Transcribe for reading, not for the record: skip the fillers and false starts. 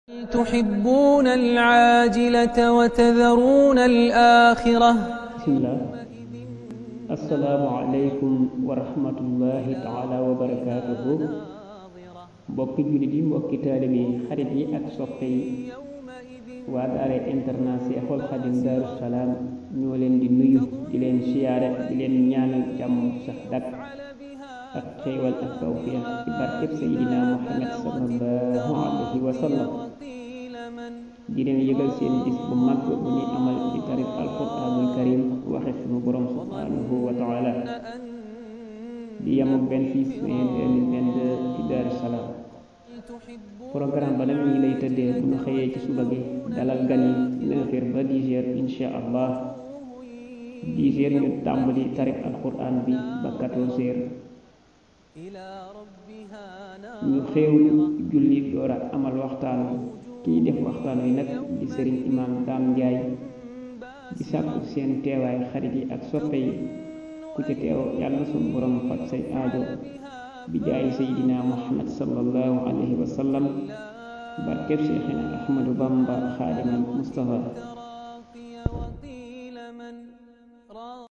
تحبون العاجلة وتذرون الآخرة. بسم الله. السلام عليكم ورحمة الله تعالى وبركاته. mbokki jullit yi, mbokki taalibe yi, xarit yi ak soppe yi waa daara internat Seexul Xadim Daaru Salaam ñoo leen di nuyu, di leen siyaare, di leen ñaanal jàmm sax dakk ak xéewal ak tawfiix ci barkeb Seydina Muhammad sallallahu alayhi wa sallam. di leen yëgal seen bis bu mag bu ñuy amal ci tarif alquranul karim waxe sunu borom subhanahu wa taala di yamuk 26 mai 2022 ci Daaru Salaam. programme ba nag ñi lay tëddee bu ñu xëyee ci suba gi dalal gan yi 9h ba 10h insha allah. 10h ñu tàmbali tarif alquran bi ba 14h ñu xéewlu julli door a amal waxtaan. kiy def waxtaan wi nag di sëriñ imam Daam Njaay di sàkku seen teewaay xarit yi ak soppe yi ku ci teew yàlla sunu borom faj say aajo bi jaay seydina muhammad sallallahu alayhi wa sallam barkeb Seexina Ahmadu Bamba xaadimal Mustafa.